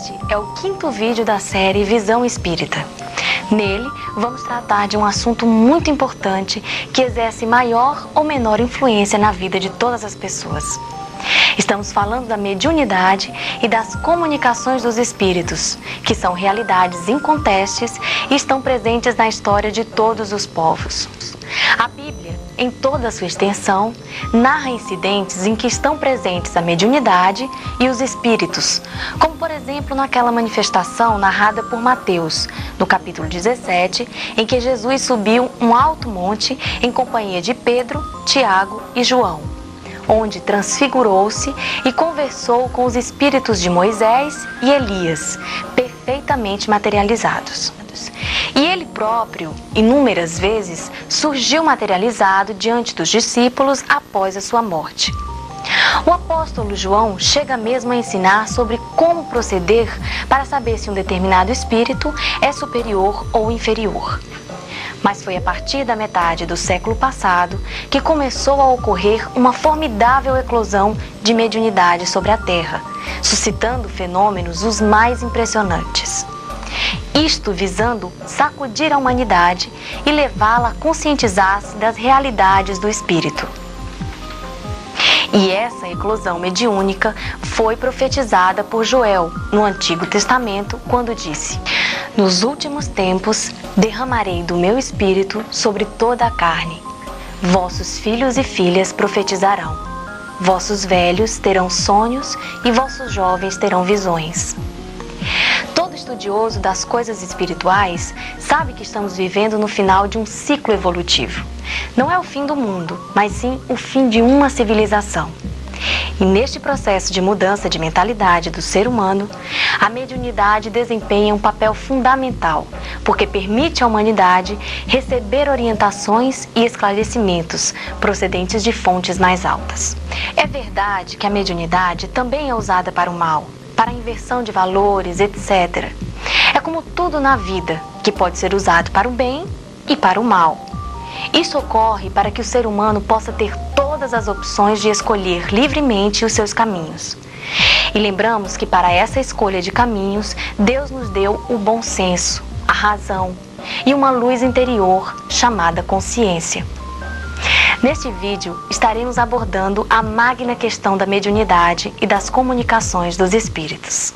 Este é o 5º vídeo da série Visão Espírita. Nele, vamos tratar de um assunto muito importante que exerce maior ou menor influência na vida de todas as pessoas. Estamos falando da mediunidade e das comunicações dos espíritos, que são realidades incontestes e estão presentes na história de todos os povos. A Bíblia, em toda a sua extensão, narra incidentes em que estão presentes a mediunidade e os espíritos, como por exemplo naquela manifestação narrada por Mateus, no capítulo 17, em que Jesus subiu um alto monte em companhia de Pedro, Tiago e João, onde transfigurou-se e conversou com os espíritos de Moisés e Elias, perfeitamente materializados. E ele próprio, inúmeras vezes, surgiu materializado diante dos discípulos após a sua morte. O apóstolo João chega mesmo a ensinar sobre como proceder para saber se um determinado espírito é superior ou inferior. Mas foi a partir da metade do século passado que começou a ocorrer uma formidável eclosão de mediunidade sobre a Terra, suscitando fenômenos os mais impressionantes. Isto visando sacudir a humanidade e levá-la a conscientizar-se das realidades do espírito. E essa eclosão mediúnica foi profetizada por Joel no Antigo Testamento, quando disse: "Nos últimos tempos derramarei do meu espírito sobre toda a carne. Vossos filhos e filhas profetizarão. Vossos velhos terão sonhos e vossos jovens terão visões." Todo estudioso das coisas espirituais sabe que estamos vivendo no final de um ciclo evolutivo. Não é o fim do mundo, mas sim o fim de uma civilização. E neste processo de mudança de mentalidade do ser humano, a mediunidade desempenha um papel fundamental, porque permite à humanidade receber orientações e esclarecimentos procedentes de fontes mais altas. É verdade que a mediunidade também é usada para o mal, para a inversão de valores, etc. É como tudo na vida, que pode ser usado para o bem e para o mal. Isso ocorre para que o ser humano possa ter todas as opções de escolher livremente os seus caminhos. E lembramos que para essa escolha de caminhos, Deus nos deu o bom senso, a razão e uma luz interior chamada consciência. Neste vídeo, estaremos abordando a magna questão da mediunidade e das comunicações dos espíritos.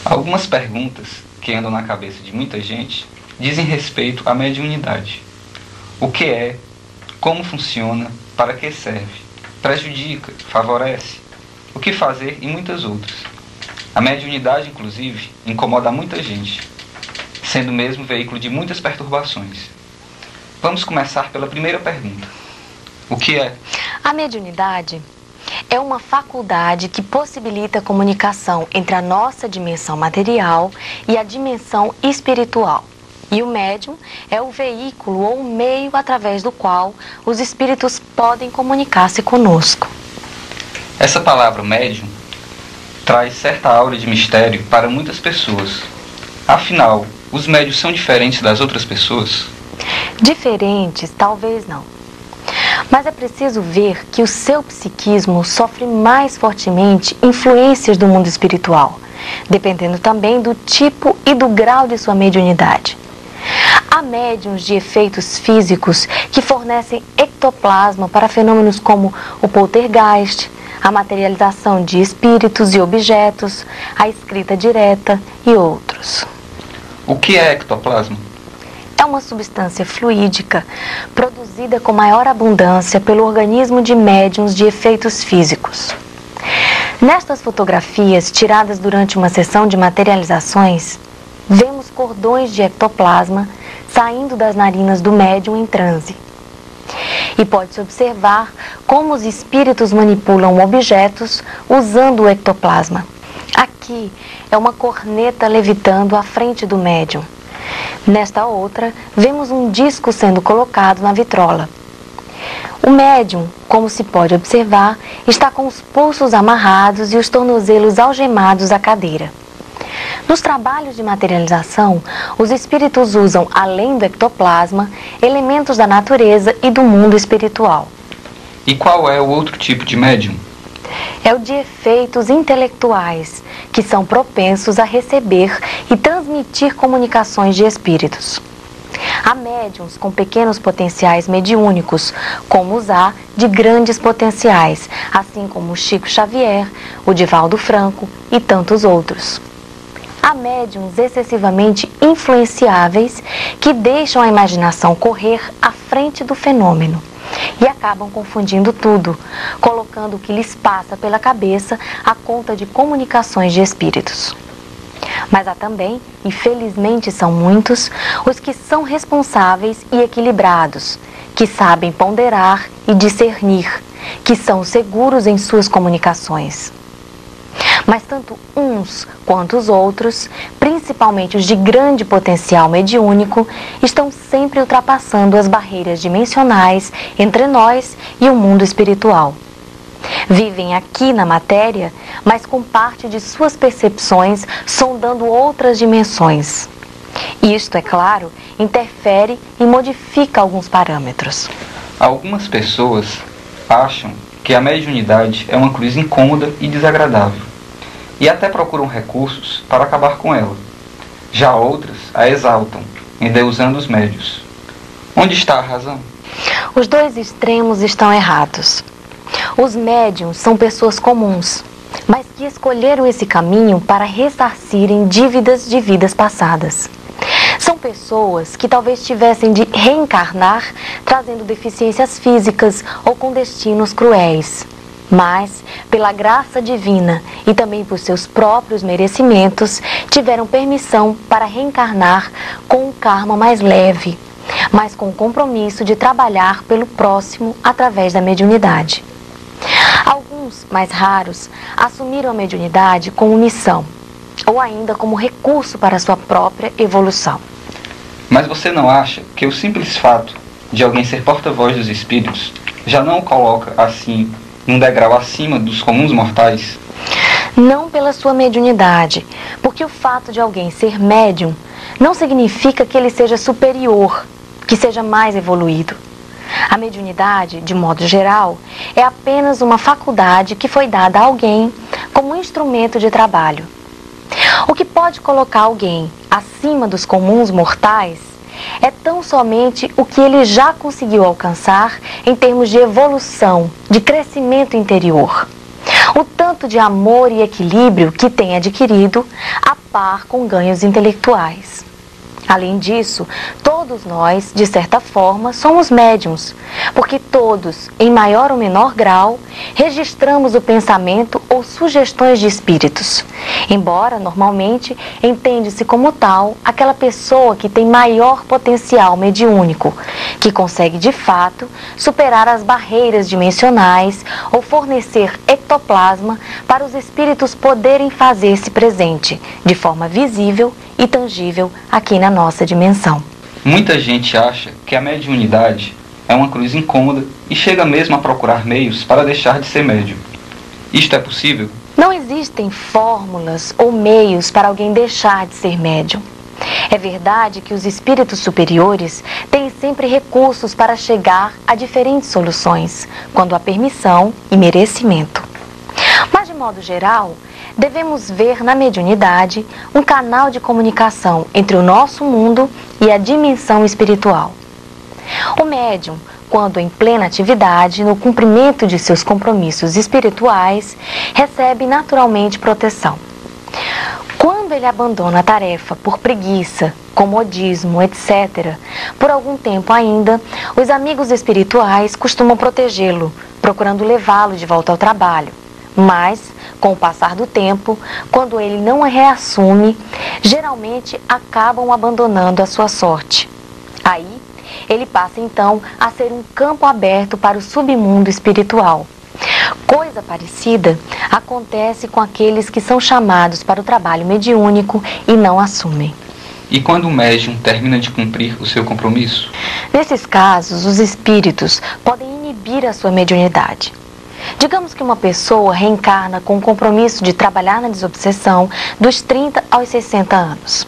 Algumas perguntas que andam na cabeça de muita gente dizem respeito à mediunidade. O que é? Como funciona? Para que serve? Prejudica? Favorece? O que fazer? E muitas outras. A mediunidade, inclusive, incomoda muita gente, sendo mesmo veículo de muitas perturbações. Vamos começar pela primeira pergunta. O que é? A mediunidade é uma faculdade que possibilita a comunicação entre a nossa dimensão material e a dimensão espiritual. E o médium é o veículo ou o meio através do qual os espíritos podem comunicar-se conosco. Essa palavra médium traz certa aura de mistério para muitas pessoas. Afinal, os médiuns são diferentes das outras pessoas? Diferentes, talvez não. Mas é preciso ver que o seu psiquismo sofre mais fortemente influências do mundo espiritual, dependendo também do tipo e do grau de sua mediunidade. Há médiuns de efeitos físicos que fornecem ectoplasma para fenômenos como o poltergeist, a materialização de espíritos e objetos, a escrita direta e outros. O que é ectoplasma? É uma substância fluídica produzida com maior abundância pelo organismo de médiuns de efeitos físicos. Nestas fotografias tiradas durante uma sessão de materializações, vemos cordões de ectoplasma saindo das narinas do médium em transe. E pode-se observar como os espíritos manipulam objetos usando o ectoplasma. Aqui é uma corneta levitando à frente do médium. Nesta outra, vemos um disco sendo colocado na vitrola. O médium, como se pode observar, está com os pulsos amarrados e os tornozelos algemados à cadeira. Nos trabalhos de materialização, os espíritos usam, além do ectoplasma, elementos da natureza e do mundo espiritual. E qual é o outro tipo de médium? É o de efeitos intelectuais, que são propensos a receber e transmitir comunicações de espíritos. Há médiuns com pequenos potenciais mediúnicos, como os há de grandes potenciais, assim como o Chico Xavier, o Divaldo Franco e tantos outros. Há médiuns excessivamente influenciáveis que deixam a imaginação correr à frente do fenômeno e acabam confundindo tudo, colocando o que lhes passa pela cabeça à conta de comunicações de espíritos. Mas há também, e felizmente são muitos, os que são responsáveis e equilibrados, que sabem ponderar e discernir, que são seguros em suas comunicações. Mas tanto uns quanto os outros, principalmente os de grande potencial mediúnico, estão sempre ultrapassando as barreiras dimensionais entre nós e o mundo espiritual. Vivem aqui na matéria, mas com parte de suas percepções sondando outras dimensões. Isto, é claro, interfere e modifica alguns parâmetros. Algumas pessoas acham que a mediunidade é uma cruz incômoda e desagradável, e até procuram recursos para acabar com ela. Já outras a exaltam, endeusando os médios. Onde está a razão? Os dois extremos estão errados. Os médiuns são pessoas comuns, mas que escolheram esse caminho para ressarcirem dívidas de vidas passadas. São pessoas que talvez tivessem de reencarnar trazendo deficiências físicas ou com destinos cruéis. Mas, pela graça divina e também por seus próprios merecimentos, tiveram permissão para reencarnar com um karma mais leve, mas com o compromisso de trabalhar pelo próximo através da mediunidade. Alguns, mais raros, assumiram a mediunidade como missão, ou ainda como recurso para a sua própria evolução. Mas você não acha que o simples fato de alguém ser porta-voz dos espíritos já não o coloca, assim, em um degrau acima dos comuns mortais? Não pela sua mediunidade, porque o fato de alguém ser médium não significa que ele seja superior, que seja mais evoluído. A mediunidade, de modo geral, é apenas uma faculdade que foi dada a alguém como instrumento de trabalho. O que pode colocar alguém acima dos comuns mortais é tão somente o que ele já conseguiu alcançar em termos de evolução, de crescimento interior. O tanto de amor e equilíbrio que tem adquirido a par com ganhos intelectuais. Além disso, todos nós, de certa forma, somos médiuns, porque todos, em maior ou menor grau, registramos o pensamento ou sugestões de espíritos. Embora, normalmente, entende-se como tal aquela pessoa que tem maior potencial mediúnico, que consegue, de fato, superar as barreiras dimensionais ou fornecer ectoplasma para os espíritos poderem fazer-se presente, de forma visível e tangível aqui na nossa dimensão. Muita gente acha que a mediunidade é uma cruz incômoda e chega mesmo a procurar meios para deixar de ser médium. Isto é possível? Não existem fórmulas ou meios para alguém deixar de ser médium. É verdade que os espíritos superiores têm sempre recursos para chegar a diferentes soluções, quando há permissão e merecimento. Mas, de modo geral, devemos ver na mediunidade um canal de comunicação entre o nosso mundo e a dimensão espiritual. O médium, quando em plena atividade, no cumprimento de seus compromissos espirituais, recebe naturalmente proteção. Quando ele abandona a tarefa por preguiça, comodismo, etc., por algum tempo ainda, os amigos espirituais costumam protegê-lo, procurando levá-lo de volta ao trabalho. Mas, Com o passar do tempo, quando ele não a reassume, geralmente acabam abandonando a sua sorte. Aí, ele passa então a ser um campo aberto para o submundo espiritual. Coisa parecida acontece com aqueles que são chamados para o trabalho mediúnico e não assumem. E quando o médium termina de cumprir o seu compromisso? Nesses casos, os espíritos podem inibir a sua mediunidade. Digamos que uma pessoa reencarna com o compromisso de trabalhar na desobsessão dos 30 aos 60 anos.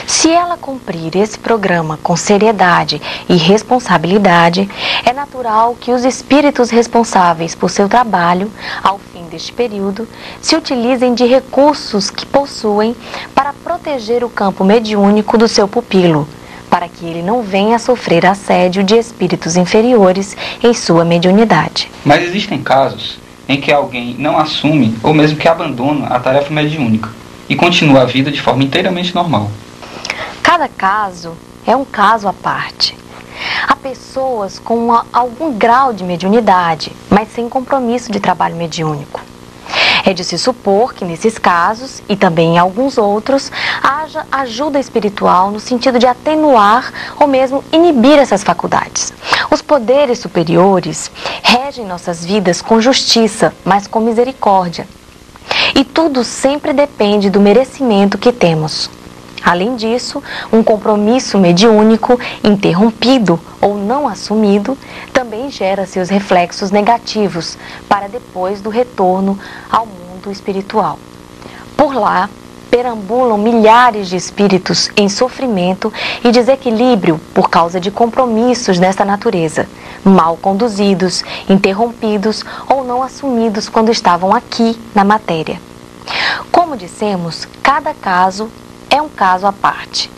Se ela cumprir esse programa com seriedade e responsabilidade, é natural que os espíritos responsáveis por seu trabalho, ao fim deste período, se utilizem de recursos que possuem para proteger o campo mediúnico do seu pupilo, para que ele não venha a sofrer assédio de espíritos inferiores em sua mediunidade. Mas existem casos em que alguém não assume ou mesmo que abandona a tarefa mediúnica e continua a vida de forma inteiramente normal. Cada caso é um caso à parte. Há pessoas com algum grau de mediunidade, mas sem compromisso de trabalho mediúnico. É de se supor que nesses casos, e também em alguns outros, haja ajuda espiritual no sentido de atenuar ou mesmo inibir essas faculdades. Os poderes superiores regem nossas vidas com justiça, mas com misericórdia. E tudo sempre depende do merecimento que temos. Além disso, um compromisso mediúnico interrompido ou não assumido também gera seus reflexos negativos para depois do retorno ao mundo espiritual. Por lá, perambulam milhares de espíritos em sofrimento e desequilíbrio por causa de compromissos desta natureza, mal conduzidos, interrompidos ou não assumidos quando estavam aqui na matéria. Como dissemos, cada caso é um caso à parte.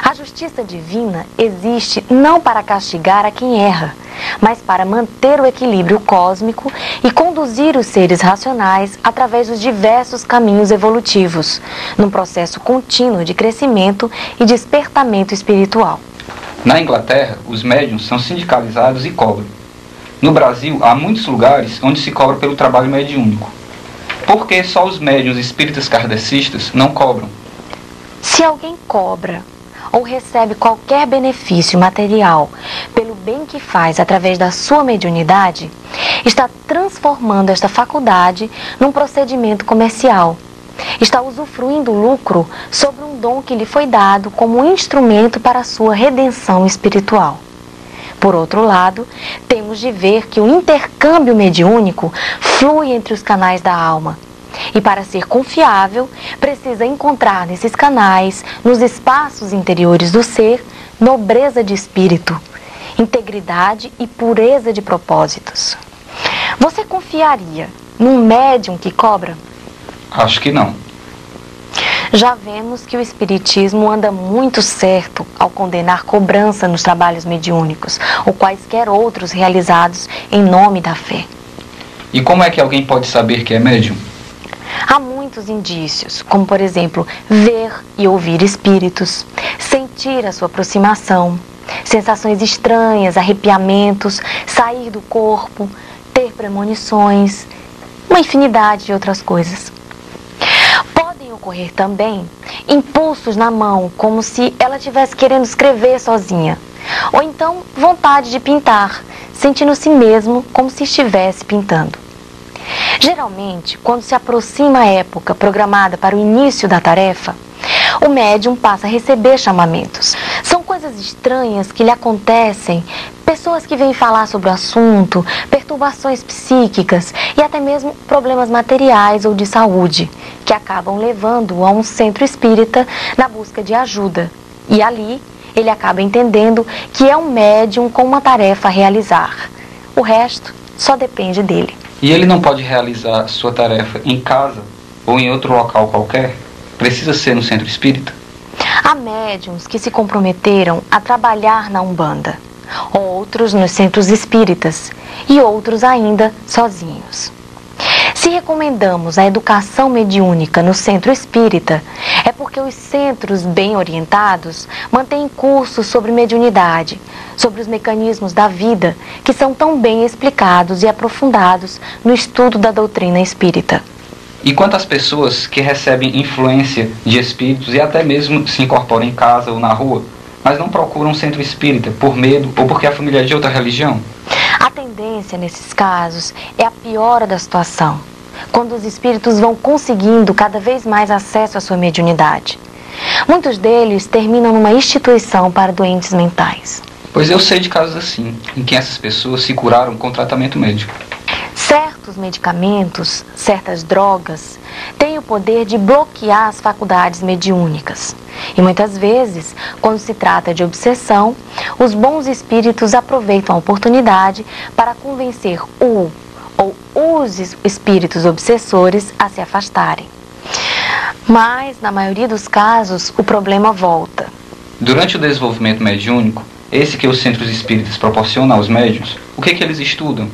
A justiça divina existe não para castigar a quem erra, mas para manter o equilíbrio cósmico e conduzir os seres racionais através dos diversos caminhos evolutivos, num processo contínuo de crescimento e despertamento espiritual. Na Inglaterra, os médiuns são sindicalizados e cobram. No Brasil, há muitos lugares onde se cobra pelo trabalho mediúnico. Por que só os médiuns espíritas kardecistas não cobram? Se alguém cobra ou recebe qualquer benefício material pelo bem que faz através da sua mediunidade, está transformando esta faculdade num procedimento comercial. Está usufruindo lucro sobre um dom que lhe foi dado como instrumento para a sua redenção espiritual. Por outro lado, temos de ver que o intercâmbio mediúnico flui entre os canais da alma. E para ser confiável, precisa encontrar nesses canais, nos espaços interiores do ser, nobreza de espírito, integridade e pureza de propósitos. Você confiaria num médium que cobra? Acho que não. Já vemos que o espiritismo anda muito certo ao condenar cobrança nos trabalhos mediúnicos, ou quaisquer outros realizados em nome da fé. E como é que alguém pode saber que é médium? Há muitos indícios, como por exemplo, ver e ouvir espíritos, sentir a sua aproximação, sensações estranhas, arrepiamentos, sair do corpo, ter premonições, uma infinidade de outras coisas. Podem ocorrer também impulsos na mão, como se ela estivesse querendo escrever sozinha, ou então vontade de pintar, sentindo si mesmo como se estivesse pintando. Geralmente, quando se aproxima a época programada para o início da tarefa, o médium passa a receber chamamentos. São coisas estranhas que lhe acontecem, pessoas que vêm falar sobre o assunto, perturbações psíquicas e até mesmo problemas materiais ou de saúde, que acabam levando-o a um centro espírita na busca de ajuda. E ali, ele acaba entendendo que é um médium com uma tarefa a realizar. O resto só depende dele. E ele não pode realizar sua tarefa em casa ou em outro local qualquer? Precisa ser no centro espírita? Há médiuns que se comprometeram a trabalhar na Umbanda, outros nos centros espíritas e outros ainda sozinhos. Se recomendamos a educação mediúnica no centro espírita, é porque os centros bem orientados mantêm cursos sobre mediunidade, sobre os mecanismos da vida, que são tão bem explicados e aprofundados no estudo da doutrina espírita. E quanto às pessoas que recebem influência de espíritos e até mesmo se incorporam em casa ou na rua, mas não procuram um centro espírita por medo ou porque a família é de outra religião? A tendência nesses casos é a piora da situação, quando os espíritos vão conseguindo cada vez mais acesso à sua mediunidade. Muitos deles terminam numa instituição para doentes mentais. Pois eu sei de casos assim, em que essas pessoas se curaram com tratamento médico. Certos medicamentos, certas drogas, têm o poder de bloquear as faculdades mediúnicas. E muitas vezes, quando se trata de obsessão, os bons espíritos aproveitam a oportunidade para convencer o ou os espíritos obsessores a se afastarem. Mas, na maioria dos casos, o problema volta. Durante o desenvolvimento mediúnico, esse que os centros espíritas proporcionam aos médiuns, o que eles estudam?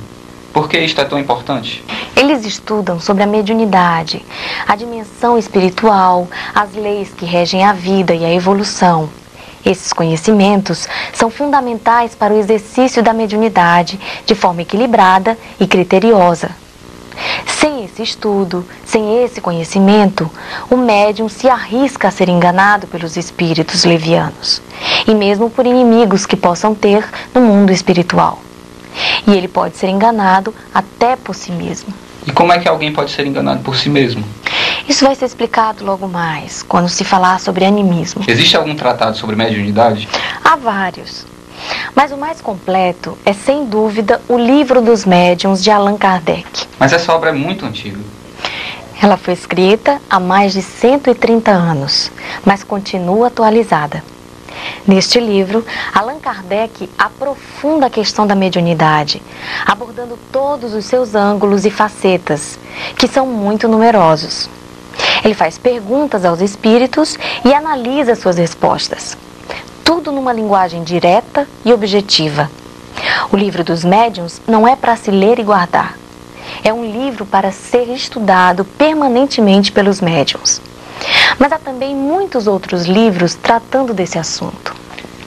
Por que isto é tão importante? Eles estudam sobre a mediunidade, a dimensão espiritual, as leis que regem a vida e a evolução. Esses conhecimentos são fundamentais para o exercício da mediunidade de forma equilibrada e criteriosa. Sem esse estudo, sem esse conhecimento, o médium se arrisca a ser enganado pelos espíritos levianos e mesmo por inimigos que possam ter no mundo espiritual. E ele pode ser enganado até por si mesmo. E como é que alguém pode ser enganado por si mesmo? Isso vai ser explicado logo mais, quando se falar sobre animismo. Existe algum tratado sobre mediunidade? Há vários. Mas o mais completo é, sem dúvida, o Livro dos Médiuns, de Allan Kardec. Mas essa obra é muito antiga. Ela foi escrita há mais de 130 anos, mas continua atualizada. Neste livro, Allan Kardec aprofunda a questão da mediunidade, abordando todos os seus ângulos e facetas, que são muito numerosos. Ele faz perguntas aos espíritos e analisa suas respostas. Tudo numa linguagem direta e objetiva. O Livro dos Médiuns não é para se ler e guardar. É um livro para ser estudado permanentemente pelos médiuns. Mas há também muitos outros livros tratando desse assunto.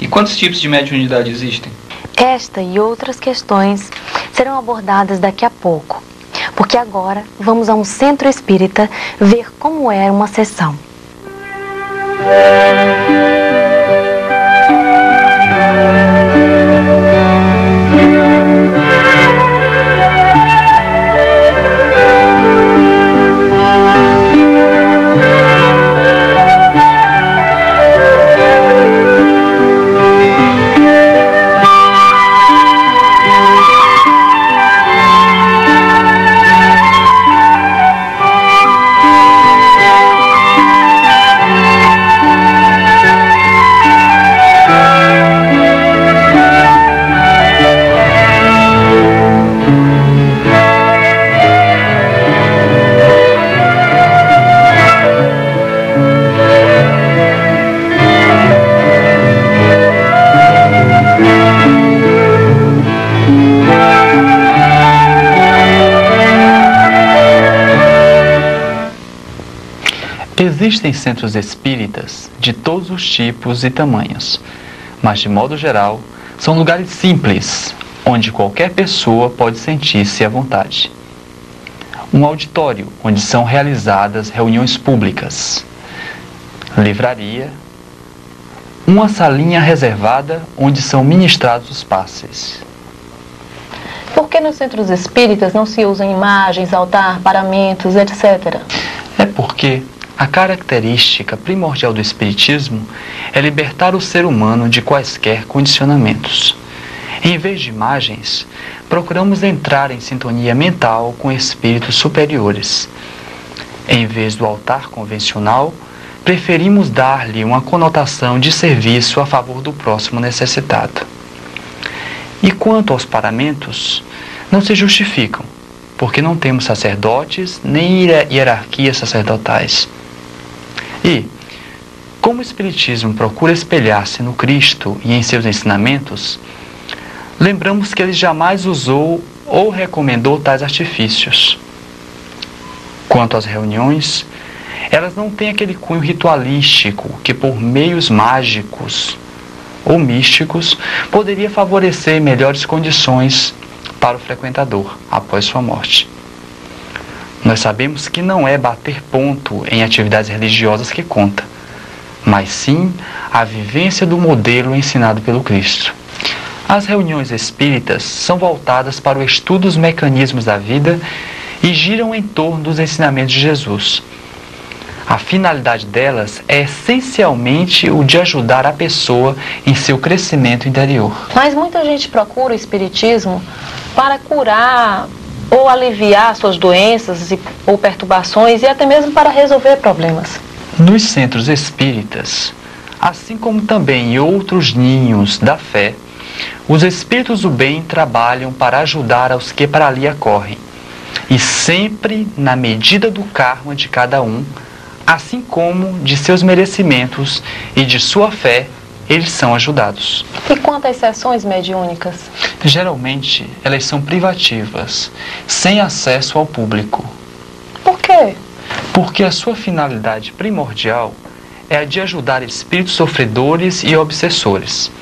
E quantos tipos de mediunidade existem? Esta e outras questões serão abordadas daqui a pouco, porque agora vamos a um centro espírita ver como era uma sessão. Existem centros espíritas de todos os tipos e tamanhos, mas de modo geral são lugares simples, onde qualquer pessoa pode sentir-se à vontade. Um auditório onde são realizadas reuniões públicas, livraria, uma salinha reservada onde são ministrados os passes. Por que nos centros espíritas não se usam imagens, altar, paramentos, etc.? É porque a característica primordial do Espiritismo é libertar o ser humano de quaisquer condicionamentos. Em vez de imagens, procuramos entrar em sintonia mental com espíritos superiores. Em vez do altar convencional, preferimos dar-lhe uma conotação de serviço a favor do próximo necessitado. E quanto aos paramentos, não se justificam, porque não temos sacerdotes nem hierarquias sacerdotais. E, como o Espiritismo procura espelhar-se no Cristo e em seus ensinamentos, lembramos que ele jamais usou ou recomendou tais artifícios. Quanto às reuniões, elas não têm aquele cunho ritualístico que, por meios mágicos ou místicos, poderia favorecer melhores condições para o frequentador após sua morte. Nós sabemos que não é bater ponto em atividades religiosas que conta, mas sim a vivência do modelo ensinado pelo Cristo. As reuniões espíritas são voltadas para o estudo dos mecanismos da vida e giram em torno dos ensinamentos de Jesus. A finalidade delas é essencialmente o de ajudar a pessoa em seu crescimento interior. Mas muita gente procura o espiritismo para curar ou aliviar suas doenças ou perturbações e até mesmo para resolver problemas. Nos centros espíritas, assim como também em outros ninhos da fé, os espíritos do bem trabalham para ajudar aos que para ali acorrem, e sempre na medida do karma de cada um, assim como de seus merecimentos e de sua fé, eles são ajudados. E quanto às sessões mediúnicas? Geralmente, elas são privativas, sem acesso ao público. Por quê? Porque a sua finalidade primordial é a de ajudar espíritos sofredores e obsessores.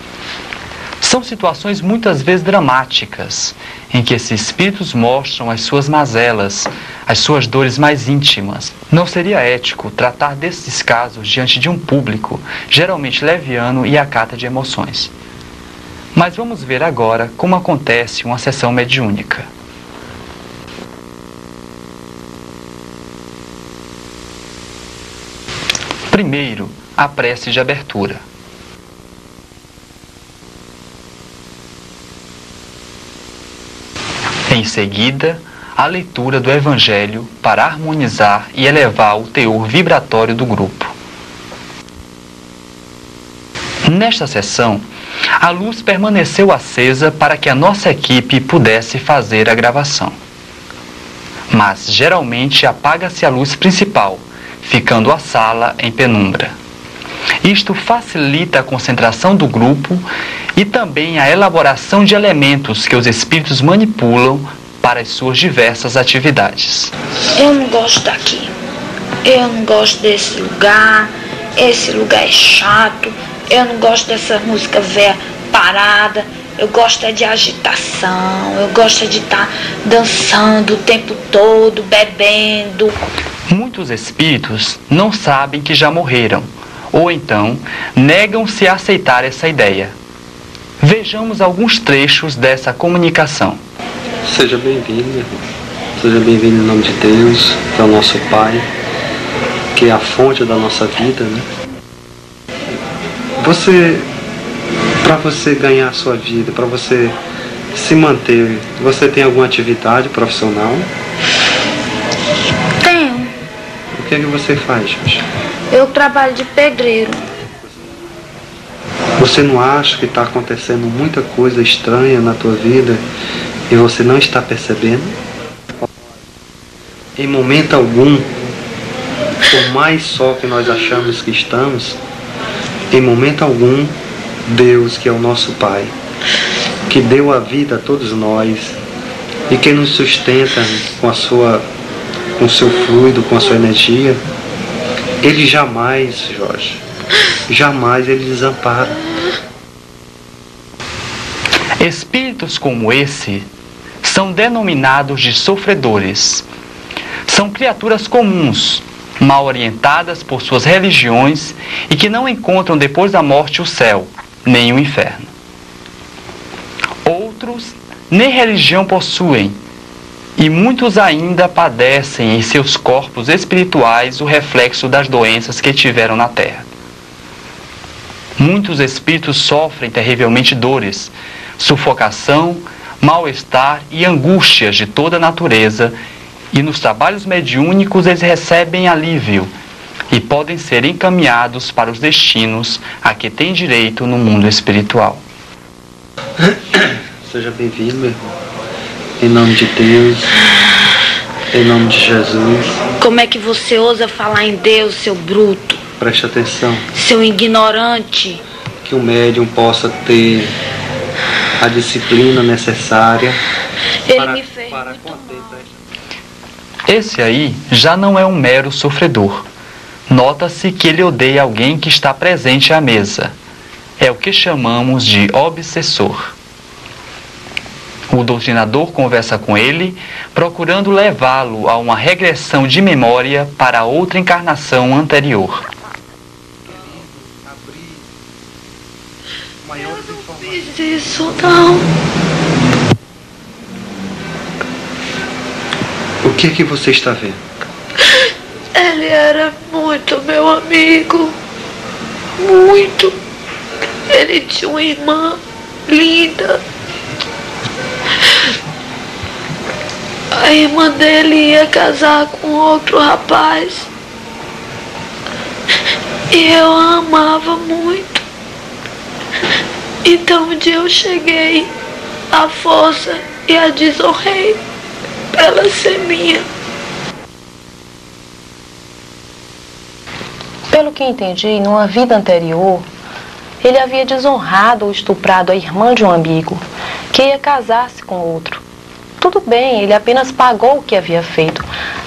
São situações muitas vezes dramáticas, em que esses espíritos mostram as suas mazelas, as suas dores mais íntimas. Não seria ético tratar desses casos diante de um público, geralmente leviano e à cata de emoções. Mas vamos ver agora como acontece uma sessão mediúnica. Primeiro, a prece de abertura. Em seguida, a leitura do Evangelho para harmonizar e elevar o teor vibratório do grupo. Nesta sessão, a luz permaneceu acesa para que a nossa equipe pudesse fazer a gravação. Mas, geralmente, apaga-se a luz principal, ficando a sala em penumbra. Isto facilita a concentração do grupo e também a elaboração de elementos que os espíritos manipulam para as suas diversas atividades. Eu não gosto daqui, eu não gosto desse lugar, esse lugar é chato, eu não gosto dessa música velha parada, eu gosto é de agitação, eu gosto é de estar dançando o tempo todo, bebendo. Muitos espíritos não sabem que já morreram, ou então negam-se a aceitar essa ideia. Vejamos alguns trechos dessa comunicação. Seja bem-vindo, meu irmão. Seja bem-vindo em nome de Deus, que é o nosso Pai, que é a fonte da nossa vida, né? Para você ganhar a sua vida, para você se manter, você tem alguma atividade profissional? Tenho. O que é que você faz, Xuxa? Eu trabalho de pedreiro. Você não acha que está acontecendo muita coisa estranha na tua vida e você não está percebendo? Em momento algum, por mais só que nós achamos que estamos, em momento algum, Deus, que é o nosso Pai, que deu a vida a todos nós e que nos sustenta com o seu fluido, com a sua energia, Ele jamais, Jorge, jamais Ele desampara. Espíritos como esse são denominados de sofredores. São criaturas comuns, mal orientadas por suas religiões e que não encontram depois da morte o céu, nem o inferno. Outros nem religião possuem e muitos ainda padecem em seus corpos espirituais o reflexo das doenças que tiveram na terra. Muitos espíritos sofrem terrivelmente dores, sufocação, mal-estar e angústias de toda natureza, e nos trabalhos mediúnicos eles recebem alívio e podem ser encaminhados para os destinos a que têm direito no mundo espiritual. Seja bem-vindo, meu irmão. Em nome de Deus, em nome de Jesus. Como é que você ousa falar em Deus, seu bruto? Preste atenção. Seu ignorante. Que o médium possa ter a disciplina necessária Ele me fez para muito conter. mal. Esse aí já não é um mero sofredor. Nota-se que ele odeia alguém que está presente à mesa. É o que chamamos de obsessor. O O doutrinador conversa com ele, procurando levá-lo a uma regressão de memória para outra encarnação anterior. Eu não fiz isso, não. O que é que você está vendo? Ele era muito meu amigo. Muito. Ele tinha uma irmã linda. A irmã dele ia casar com outro rapaz. E eu a amava muito. Então um dia eu cheguei à força e a desonrei pra ela ser minha. Pelo que entendi, numa vida anterior, ele havia desonrado ou estuprado a irmã de um amigo, que ia casar-se com outro. Tudo bem, ele apenas pagou o que havia feito,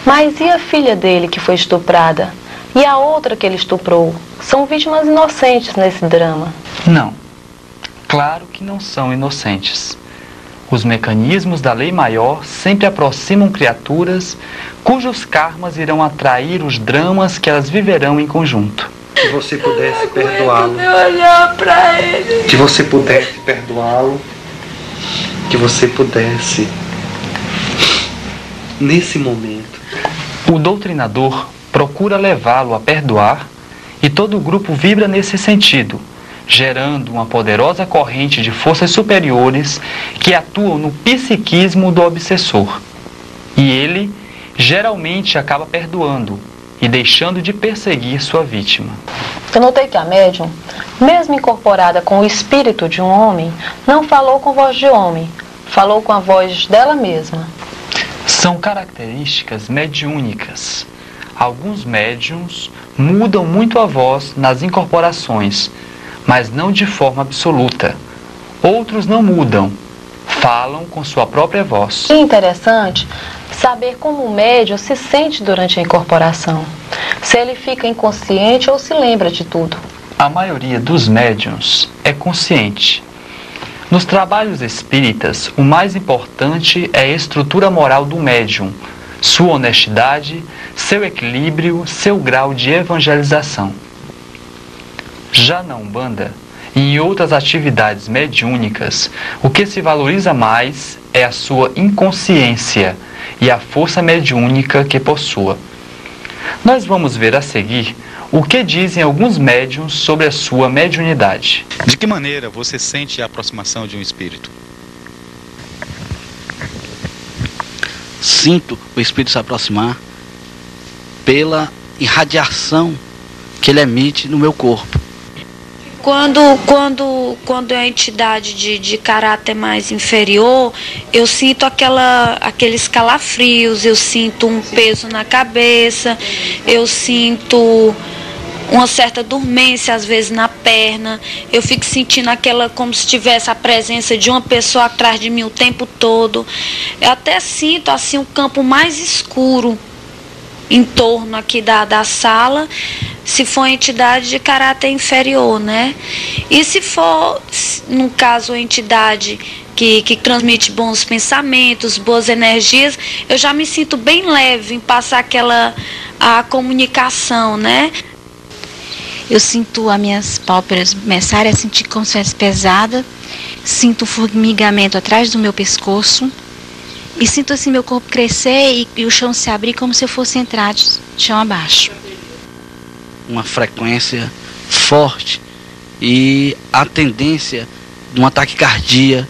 mas e a filha dele que foi estuprada? E a outra que ele estuprou? São vítimas inocentes nesse drama. Não. Claro que não são inocentes. Os mecanismos da lei maior sempre aproximam criaturas cujos karmas irão atrair os dramas que elas viverão em conjunto. Se você pudesse perdoá-lo, Olhar pra ele. que você pudesse perdoá-lo, que você pudesse, nesse momento, O doutrinador procura levá-lo a perdoar e todo o grupo vibra nesse sentido, gerando uma poderosa corrente de forças superiores que atuam no psiquismo do obsessor. E ele geralmente acaba perdoando e deixando de perseguir sua vítima. Eu notei que a médium, mesmo incorporada com o espírito de um homem, não falou com voz de homem, falou com a voz dela mesma. São características mediúnicas. Alguns médiums mudam muito a voz nas incorporações, mas não de forma absoluta. Outros não mudam, falam com sua própria voz. É interessante saber como o médium se sente durante a incorporação. Se ele fica inconsciente ou se lembra de tudo. A maioria dos médiuns é consciente. Nos trabalhos espíritas, o mais importante é a estrutura moral do médium, sua honestidade, seu equilíbrio, seu grau de evangelização. Já na Umbanda e em outras atividades mediúnicas, o que se valoriza mais é a sua inconsciência e a força mediúnica que possua. Nós vamos ver a seguir o que dizem alguns médiuns sobre a sua mediunidade. De que maneira você sente a aproximação de um espírito? Sinto o espírito se aproximar pela irradiação que ele emite no meu corpo. Quando é a entidade de caráter mais inferior, eu sinto aqueles calafrios, eu sinto um peso na cabeça, eu sinto uma certa dormência às vezes na perna, eu fico sentindo como se tivesse a presença de uma pessoa atrás de mim o tempo todo. Eu até sinto assim um campo mais escuro em torno aqui da sala, se for entidade de caráter inferior, né? E se for, no caso, a entidade que transmite bons pensamentos, boas energias, eu já me sinto bem leve em passar a comunicação, né? Eu sinto as minhas pálpebras começarem a sentir como se fosse pesada, sinto um formigamento atrás do meu pescoço e sinto assim meu corpo crescer e o chão se abrir como se eu fosse entrar de chão abaixo. Uma frequência forte e a tendência de uma taquicardia,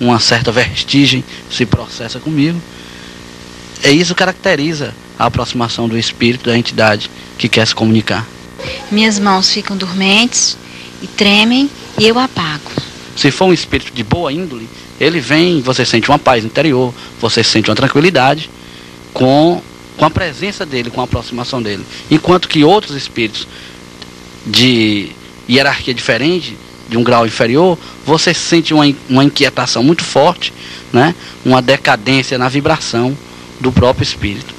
uma certa vertigem se processa comigo. É isso que caracteriza a aproximação do espírito da entidade que quer se comunicar. Minhas mãos ficam dormentes e tremem e eu apago. Se for um espírito de boa índole, ele vem, você sente uma paz interior, você sente uma tranquilidade com a presença dele, com a aproximação dele. Enquanto que outros espíritos de hierarquia diferente, de um grau inferior, você sente uma inquietação muito forte, né? Uma decadência na vibração do próprio espírito.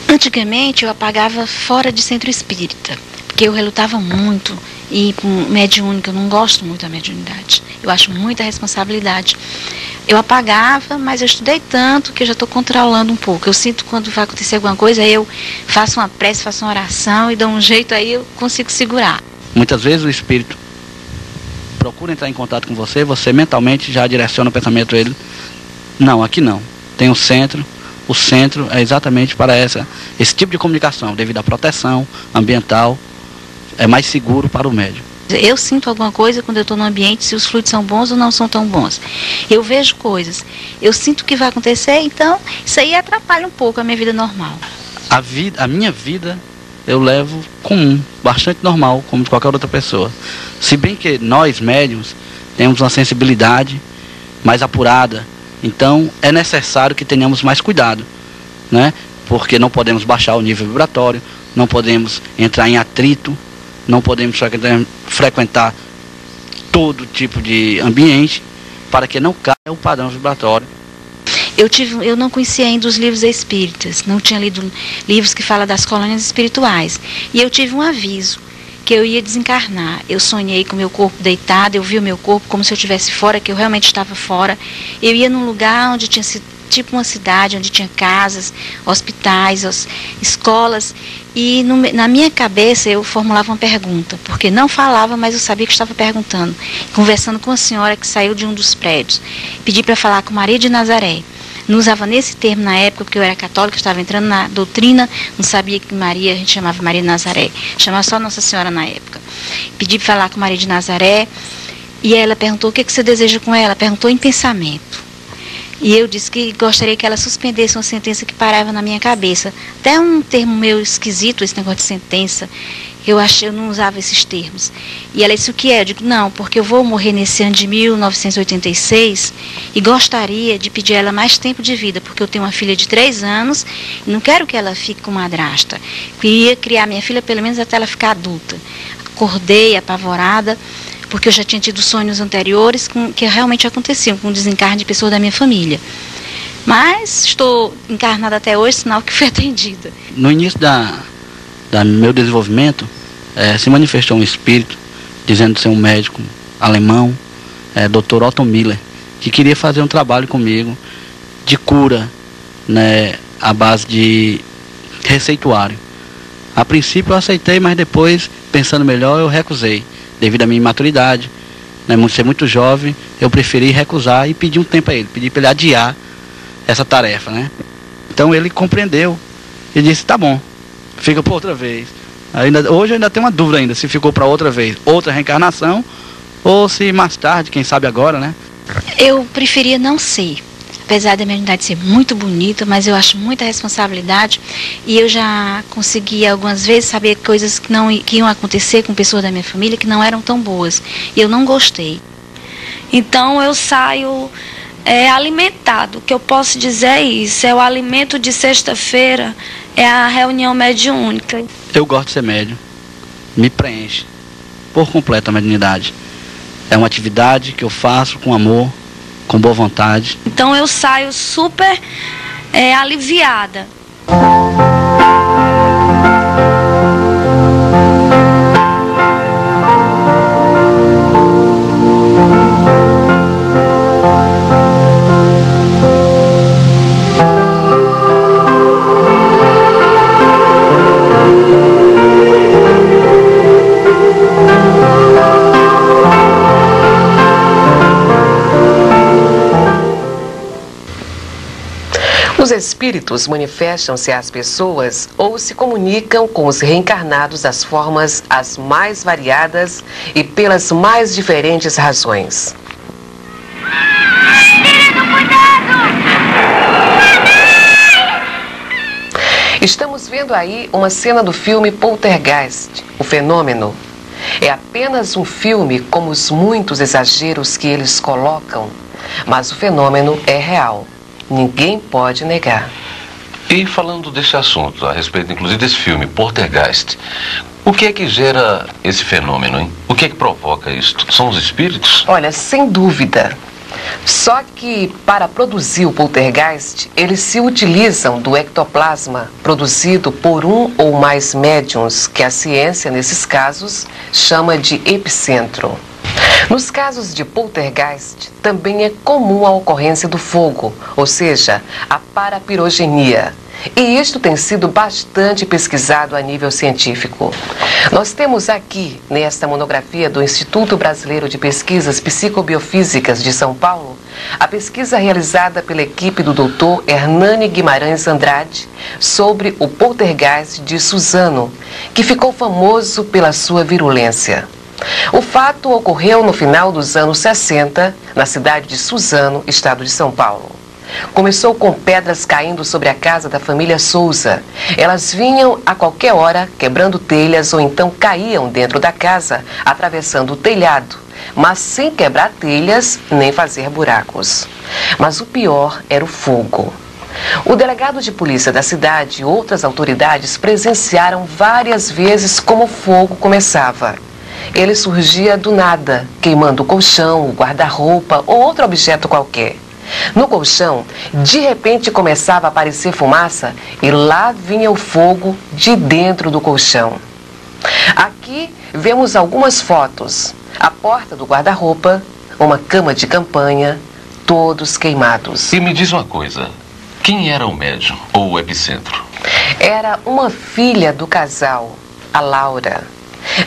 Antigamente eu apagava fora de centro espírita, porque eu relutava muito e com mediúnica, eu não gosto muito da mediunidade. Eu acho muita responsabilidade. eu apagava, mas eu estudei tanto que eu já estou controlando um pouco. Eu sinto quando vai acontecer alguma coisa, aí eu faço uma prece, faço uma oração e dou um jeito, aí eu consigo segurar. Muitas vezes o espírito procura entrar em contato com você, você mentalmente já direciona o pensamento a ele. Não, aqui não. Tem um centro. O centro é exatamente para esse tipo de comunicação, devido à proteção ambiental, é mais seguro para o médium. Eu sinto alguma coisa quando eu estou no ambiente, se os fluidos são bons ou não são tão bons. Eu vejo coisas, eu sinto o que vai acontecer, então isso aí atrapalha um pouco a minha vida normal. A minha vida eu levo comum, bastante normal, como de qualquer outra pessoa. Se bem que nós, médiums, temos uma sensibilidade mais apurada, então é necessário que tenhamos mais cuidado, né? Porque não podemos baixar o nível vibratório, não podemos entrar em atrito, não podemos frequentar todo tipo de ambiente para que não caia o padrão vibratório. Eu não conhecia ainda os livros espíritas, não tinha lido livros que falam das colônias espirituais. E eu tive um aviso que eu ia desencarnar. Eu sonhei com o meu corpo deitado, eu vi o meu corpo como se eu estivesse fora, que eu realmente estava fora. Eu ia num lugar onde tinha tipo uma cidade, onde tinha casas, hospitais, escolas. E na minha cabeça eu formulava uma pergunta, porque não falava, mas eu sabia que estava perguntando. Conversando com a senhora que saiu de um dos prédios. Pedi para falar com Maria de Nazaré. Não usava nesse termo na época, porque eu era católica, estava entrando na doutrina, não sabia que Maria, a gente chamava Maria de Nazaré. Chamava só Nossa Senhora na época. Pedi para falar com Maria de Nazaré, e ela perguntou o que você deseja com ela. Perguntou em pensamento. E eu disse que gostaria que ela suspendesse uma sentença que parava na minha cabeça. Até um termo meio esquisito, esse negócio de sentença. Eu não usava esses termos. E ela disse, o que é? Eu digo, não, porque eu vou morrer nesse ano de 1986 e gostaria de pedir a ela mais tempo de vida, porque eu tenho uma filha de 3 anos e não quero que ela fique com madrasta. Queria criar minha filha pelo menos até ela ficar adulta. Acordei apavorada, porque eu já tinha tido sonhos anteriores que realmente aconteciam com o desencarne de pessoas da minha família. Mas estou encarnada até hoje, sinal que fui atendida. No início do meu desenvolvimento, se manifestou um espírito, dizendo ser um médico alemão, Dr. Otto Miller, que queria fazer um trabalho comigo de cura, né, à base de receituário. A princípio eu aceitei, mas depois, pensando melhor, eu recusei. Devido à minha imaturidade, né, ser muito jovem, eu preferi recusar e pedir um tempo a ele, pedi para ele adiar essa tarefa, né? Então ele compreendeu e disse, tá bom, fica por outra vez. Hoje eu ainda tenho uma dúvida ainda, se ficou para outra vez, outra reencarnação, ou se mais tarde, quem sabe agora, né? Eu preferia não ser. Apesar da minha unidade ser muito bonita, mas eu acho muita responsabilidade e eu já consegui algumas vezes saber coisas que iam acontecer com pessoas da minha família que não eram tão boas e eu não gostei. Então eu saio alimentado, o que eu posso dizer é isso, é o alimento de sexta-feira, é a reunião mediúnica. Eu gosto de ser médium, me preenche por completo a mediunidade. É uma atividade que eu faço com amor, com boa vontade. Então eu saio super aliviada. Os espíritos manifestam-se às pessoas ou se comunicam com os reencarnados das formas as mais variadas e pelas mais diferentes razões. Estamos vendo aí uma cena do filme Poltergeist, o fenômeno. É apenas um filme como os muitos exageros que eles colocam, mas o fenômeno é real. Ninguém pode negar. E falando desse assunto, a respeito inclusive desse filme, Poltergeist, o que é que gera esse fenômeno, hein? O que é que provoca isso? São os espíritos? Olha, sem dúvida. Só que para produzir o poltergeist, eles se utilizam do ectoplasma produzido por um ou mais médiums, que a ciência, nesses casos, chama de epicentro. Nos casos de poltergeist, também é comum a ocorrência do fogo, ou seja, a parapirogenia. E isto tem sido bastante pesquisado a nível científico. Nós temos aqui, nesta monografia do Instituto Brasileiro de Pesquisas Psicobiofísicas de São Paulo, a pesquisa realizada pela equipe do Dr. Hernani Guimarães Andrade sobre o poltergeist de Suzano, que ficou famoso pela sua virulência. O fato ocorreu no final dos anos 60, na cidade de Suzano, estado de São Paulo. Começou com pedras caindo sobre a casa da família Souza. Elas vinham a qualquer hora, quebrando telhas, ou então caíam dentro da casa, atravessando o telhado, mas sem quebrar telhas nem fazer buracos. Mas o pior era o fogo. O delegado de polícia da cidade e outras autoridades presenciaram várias vezes como o fogo começava. Ele surgia do nada, queimando o colchão, o guarda-roupa ou outro objeto qualquer. No colchão, de repente começava a aparecer fumaça e lá vinha o fogo de dentro do colchão. Aqui vemos algumas fotos. A porta do guarda-roupa, uma cama de campanha, todos queimados. E me diz uma coisa, quem era o médium ou o epicentro? Era uma filha do casal, a Laura.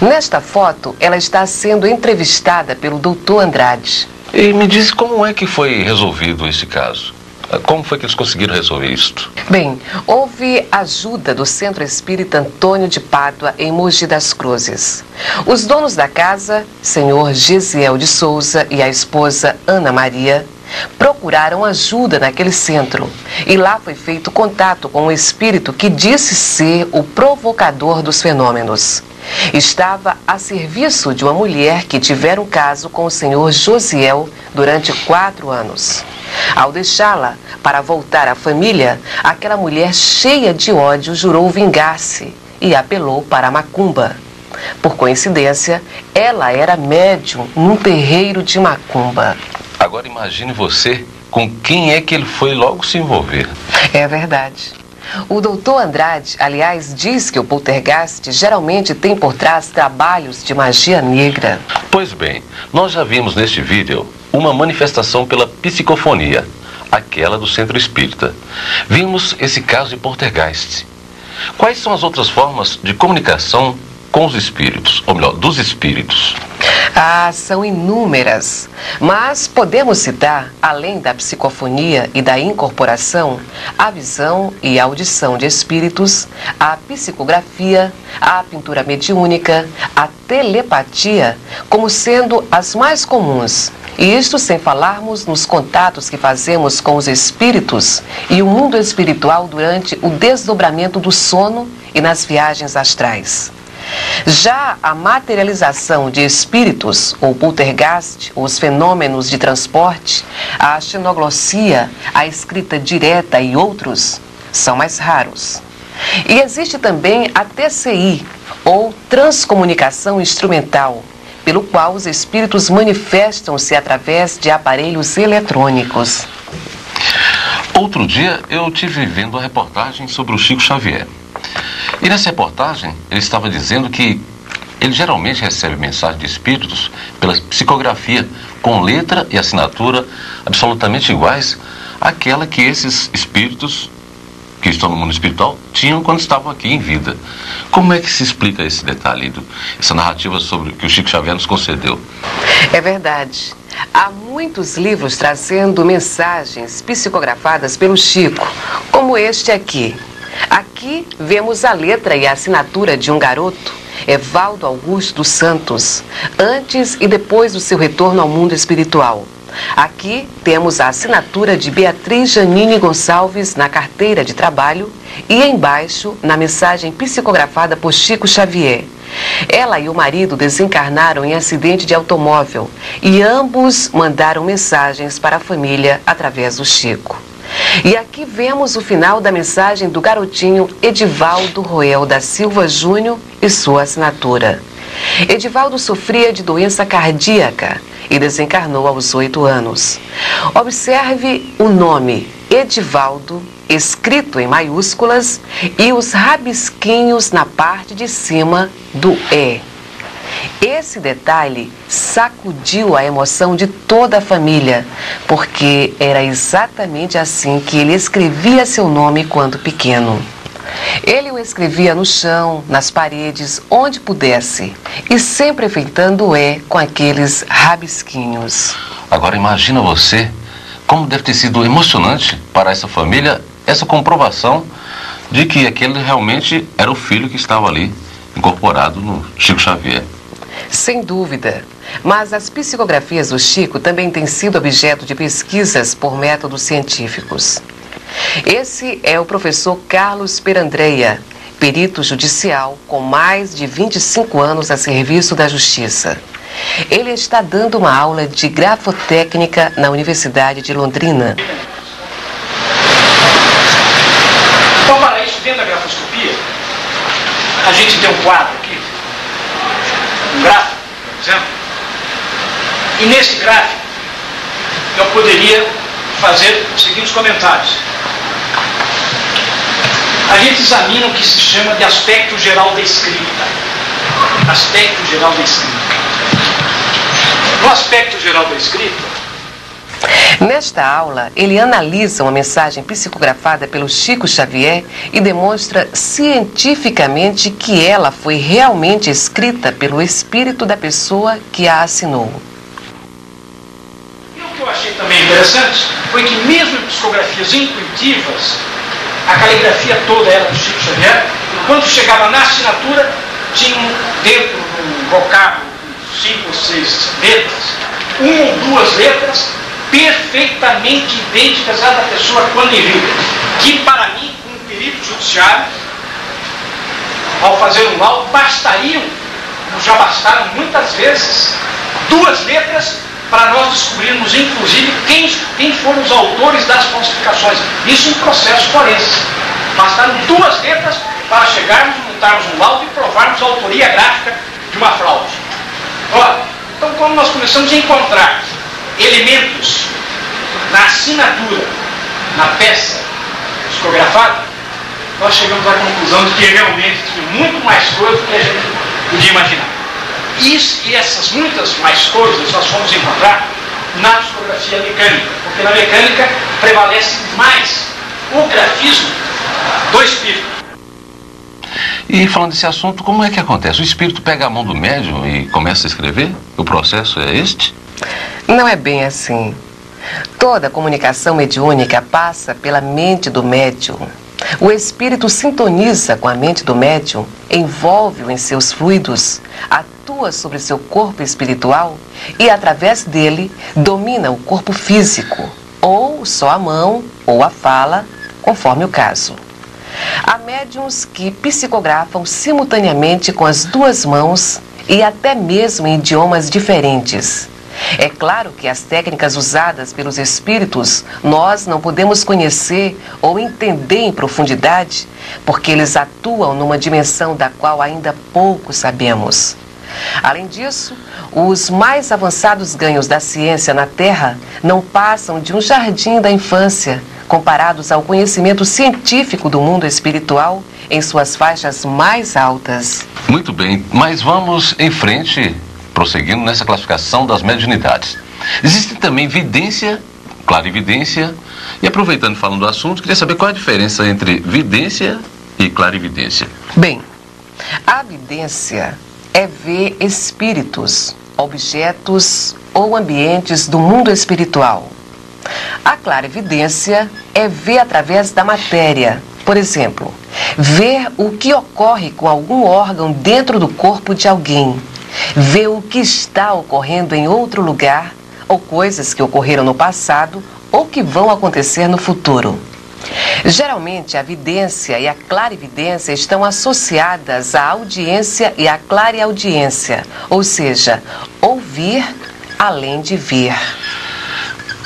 Nesta foto, ela está sendo entrevistada pelo Dr. Andrade. E me diz como é que foi resolvido esse caso? Como foi que eles conseguiram resolver isto? Bem, houve ajuda do Centro Espírita Antônio de Pádua em Mogi das Cruzes. Os donos da casa, senhor Gesiel de Souza e a esposa Ana Maria, procuraram ajuda naquele centro. E lá foi feito contato com um espírito que disse ser o provocador dos fenômenos. Estava a serviço de uma mulher que tivera um caso com o senhor Josiel durante 4 anos. Ao deixá-la para voltar à família, aquela mulher cheia de ódio jurou vingar-se e apelou para a macumba. Por coincidência, ela era médium num terreiro de macumba. Agora imagine você com quem é que ele foi logo se envolver. É verdade. O doutor Andrade, aliás, diz que o poltergeist geralmente tem por trás trabalhos de magia negra. Pois bem, nós já vimos neste vídeo uma manifestação pela psicofonia, aquela do Centro Espírita. Vimos esse caso de poltergeist. Quais são as outras formas de comunicação com os espíritos, ou melhor, dos espíritos? Ah, são inúmeras. Mas podemos citar, além da psicofonia e da incorporação, a visão e audição de espíritos, a psicografia, a pintura mediúnica, a telepatia, como sendo as mais comuns. E isto sem falarmos nos contatos que fazemos com os espíritos e o mundo espiritual durante o desdobramento do sono e nas viagens astrais. Já a materialização de espíritos, ou poltergeist, os fenômenos de transporte, a xenoglossia, a escrita direta e outros, são mais raros. E existe também a TCI, ou transcomunicação instrumental, pelo qual os espíritos manifestam-se através de aparelhos eletrônicos. Outro dia eu estive vendo a reportagem sobre o Chico Xavier. E nessa reportagem ele estava dizendo que ele geralmente recebe mensagem de espíritos pela psicografia, com letra e assinatura absolutamente iguais àquela que esses espíritos que estão no mundo espiritual tinham quando estavam aqui em vida. Como é que se explica esse detalhe, essa narrativa sobre o que o Chico Xavier nos concedeu? É verdade. Há muitos livros trazendo mensagens psicografadas pelo Chico, como este aqui. Aqui vemos a letra e a assinatura de um garoto, Evaldo Augusto dos Santos, antes e depois do seu retorno ao mundo espiritual. Aqui temos a assinatura de Beatriz Janine Gonçalves na carteira de trabalho e embaixo na mensagem psicografada por Chico Xavier. Ela e o marido desencarnaram em acidente de automóvel e ambos mandaram mensagens para a família através do Chico. E aqui vemos o final da mensagem do garotinho Edivaldo Roel da Silva Júnior e sua assinatura. Edivaldo sofria de doença cardíaca e desencarnou aos 8 anos. Observe o nome Edivaldo, escrito em maiúsculas, e os rabisquinhos na parte de cima do E. Esse detalhe sacudiu a emoção de toda a família, porque era exatamente assim que ele escrevia seu nome quando pequeno. Ele o escrevia no chão, nas paredes, onde pudesse, e sempre enfeitando o E com aqueles rabisquinhos. Agora imagina você como deve ter sido emocionante para essa família essa comprovação de que aquele realmente era o filho que estava ali, incorporado no Chico Xavier. Sem dúvida, mas as psicografias do Chico também têm sido objeto de pesquisas por métodos científicos. Esse é o professor Carlos Perandreia, perito judicial com mais de 25 anos a serviço da Justiça. Ele está dando uma aula de grafotécnica na Universidade de Londrina. Então, para isso, dentro da grafoscopia, a gente tem um quadro aqui, um gráfico, por exemplo, e nesse gráfico eu poderia fazer os seguintes comentários. A gente examina o que se chama de aspecto geral da escrita. Aspecto geral da escrita. No aspecto geral da escrita, nesta aula, ele analisa uma mensagem psicografada pelo Chico Xavier e demonstra cientificamente que ela foi realmente escrita pelo espírito da pessoa que a assinou. E o que eu achei também interessante foi que mesmo em psicografias intuitivas, a caligrafia toda era do Chico Xavier, e quando chegava na assinatura, tinha dentro do vocábulo 5 ou 6 letras, 1 ou 2 letras perfeitamente idênticas à da pessoa quando em vida, que para mim, como perito judiciário, ao fazer um laudo, já bastaram muitas vezes 2 letras para nós descobrirmos, inclusive, quem foram os autores das falsificações. Isso em processo forense. Bastaram 2 letras para chegarmos, montarmos um laudo e provarmos a autoria gráfica de uma fraude. Ora, então quando nós começamos a encontrar elementos na assinatura, na peça psicografada, nós chegamos à conclusão de que realmente tinha muito mais coisa do que a gente podia imaginar. E essas muitas mais coisas nós vamos encontrar na psicografia mecânica, porque na mecânica prevalece mais o grafismo do espírito. E falando desse assunto, como é que acontece? O espírito pega a mão do médium e começa a escrever? O processo é este? Não é bem assim. Toda comunicação mediúnica passa pela mente do médium. O espírito sintoniza com a mente do médium, envolve-o em seus fluidos, atua sobre seu corpo espiritual e, através dele, domina o corpo físico, ou só a mão ou a fala, conforme o caso. Há médiuns que psicografam simultaneamente com as 2 mãos e até mesmo em idiomas diferentes. É claro que as técnicas usadas pelos espíritos nós não podemos conhecer ou entender em profundidade, porque eles atuam numa dimensão da qual ainda pouco sabemos. Além disso, os mais avançados ganhos da ciência na Terra não passam de um jardim da infância, comparados ao conhecimento científico do mundo espiritual em suas faixas mais altas. Muito bem, mas vamos em frente, prosseguindo nessa classificação das mediunidades. Existe também vidência, clarividência, e aproveitando falando do assunto, queria saber qual é a diferença entre vidência e clarividência. Bem, a vidência é ver espíritos, objetos ou ambientes do mundo espiritual. A clarividência é ver através da matéria. Por exemplo, ver o que ocorre com algum órgão dentro do corpo de alguém. Ver o que está ocorrendo em outro lugar, ou coisas que ocorreram no passado ou que vão acontecer no futuro. Geralmente, a vidência e a clarividência estão associadas à audiência e à clareaudiência, ou seja, ouvir além de ver.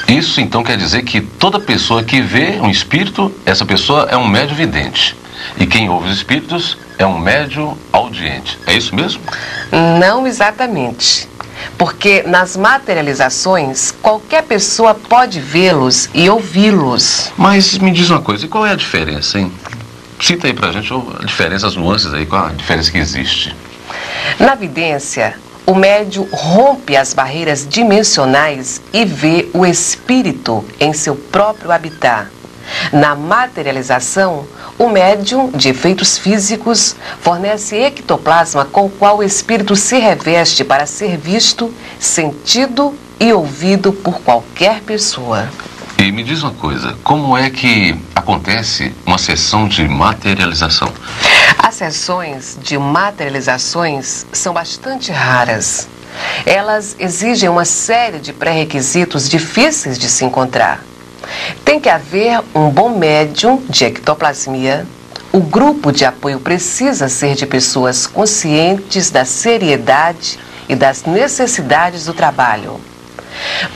Isso então quer dizer que toda pessoa que vê um espírito, essa pessoa é um médium vidente. E quem ouve os espíritos é um médium audiente. É isso mesmo? Não exatamente. Porque nas materializações, qualquer pessoa pode vê-los e ouvi-los. Mas me diz uma coisa, e qual é a diferença, hein? Cita aí pra gente a diferença, as nuances aí, qual a diferença que existe? Na vidência, o médium rompe as barreiras dimensionais e vê o espírito em seu próprio habitat. Na materialização, o médium, de efeitos físicos, fornece ectoplasma com o qual o espírito se reveste para ser visto, sentido e ouvido por qualquer pessoa. E me diz uma coisa, como é que acontece uma sessão de materialização? As sessões de materializações são bastante raras. Elas exigem uma série de pré-requisitos difíceis de se encontrar. Tem que haver um bom médium de ectoplasmia. O grupo de apoio precisa ser de pessoas conscientes da seriedade e das necessidades do trabalho.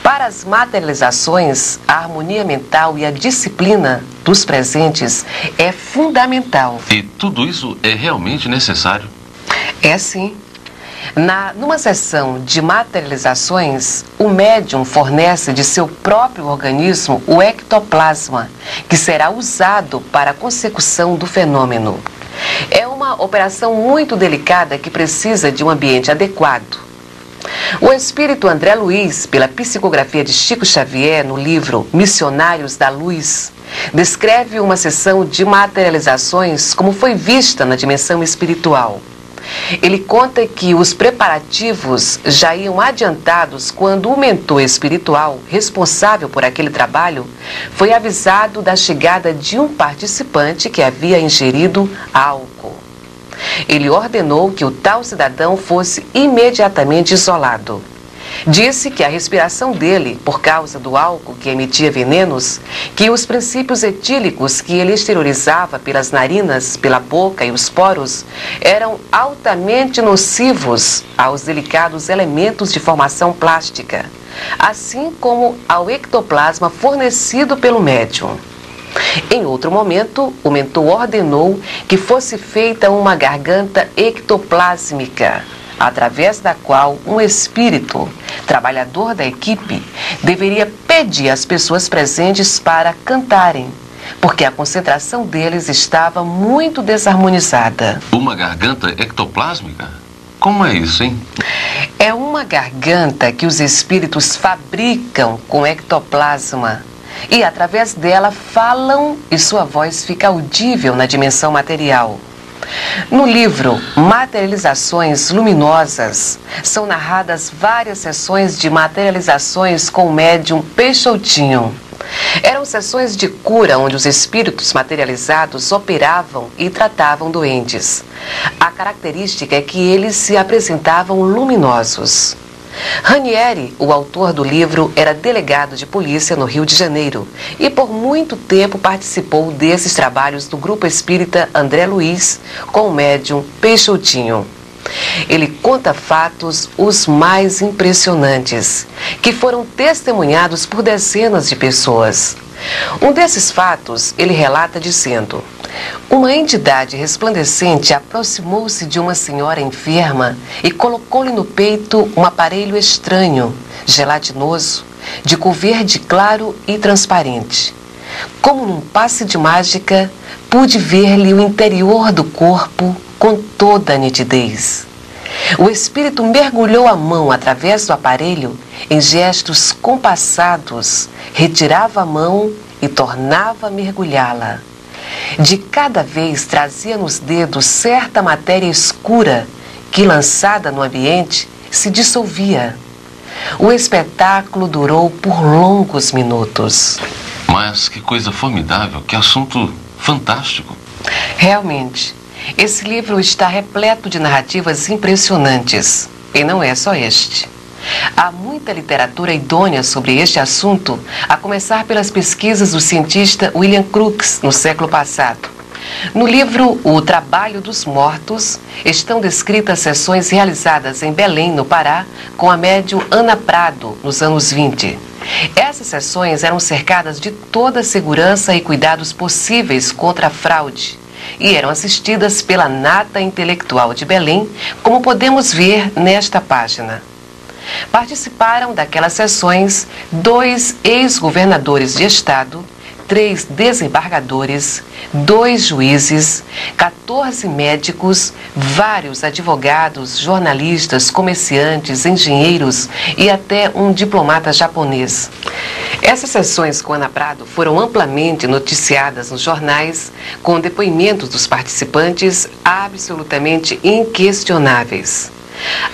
Para as materializações, a harmonia mental e a disciplina dos presentes é fundamental. E tudo isso é realmente necessário? É sim. Numa sessão de materializações, o médium fornece de seu próprio organismo o ectoplasma, que será usado para a consecução do fenômeno. É uma operação muito delicada que precisa de um ambiente adequado. O espírito André Luiz, pela psicografia de Chico Xavier no livro Missionários da Luz, descreve uma sessão de materializações como foi vista na dimensão espiritual. Ele conta que os preparativos já iam adiantados quando o mentor espiritual responsável por aquele trabalho foi avisado da chegada de um participante que havia ingerido álcool. Ele ordenou que o tal cidadão fosse imediatamente isolado. Disse que a respiração dele, por causa do álcool que emitia venenos, que os princípios etílicos que ele exteriorizava pelas narinas, pela boca e os poros, eram altamente nocivos aos delicados elementos de formação plástica, assim como ao ectoplasma fornecido pelo médium. Em outro momento, o mentor ordenou que fosse feita uma garganta ectoplásmica, através da qual um espírito, trabalhador da equipe, deveria pedir às pessoas presentes para cantarem, porque a concentração deles estava muito desarmonizada. Uma garganta ectoplásmica? Como é isso, hein? É uma garganta que os espíritos fabricam com ectoplasma e, através dela, falam e sua voz fica audível na dimensão material. No livro Materializações Luminosas, são narradas várias sessões de materializações com o médium Peixotinho. Eram sessões de cura onde os espíritos materializados operavam e tratavam doentes. A característica é que eles se apresentavam luminosos. Ranieri, o autor do livro, era delegado de polícia no Rio de Janeiro e por muito tempo participou desses trabalhos do grupo espírita André Luiz com o médium Peixotinho. Ele conta fatos os mais impressionantes, que foram testemunhados por dezenas de pessoas. Um desses fatos ele relata dizendo: uma entidade resplandecente aproximou-se de uma senhora enferma e colocou-lhe no peito um aparelho estranho, gelatinoso, de cor verde claro e transparente. Como num passe de mágica, pude ver-lhe o interior do corpo com toda a nitidez. O espírito mergulhou a mão através do aparelho em gestos compassados, retirava a mão e tornava a mergulhá-la. De cada vez trazia nos dedos certa matéria escura que, lançada no ambiente, se dissolvia. O espetáculo durou por longos minutos. Mas que coisa formidável, que assunto fantástico. Realmente, esse livro está repleto de narrativas impressionantes. E não é só este. Há muita literatura idônea sobre este assunto, a começar pelas pesquisas do cientista William Crookes no século passado. No livro O Trabalho dos Mortos, estão descritas sessões realizadas em Belém, no Pará, com a médium Ana Prado, nos anos 20. Essas sessões eram cercadas de toda a segurança e cuidados possíveis contra a fraude e eram assistidas pela nata intelectual de Belém, como podemos ver nesta página. Participaram daquelas sessões 2 ex-governadores de estado, 3 desembargadores, 2 juízes, 14 médicos, vários advogados, jornalistas, comerciantes, engenheiros e até um diplomata japonês. Essas sessões com Ana Prado foram amplamente noticiadas nos jornais, com depoimentos dos participantes absolutamente inquestionáveis.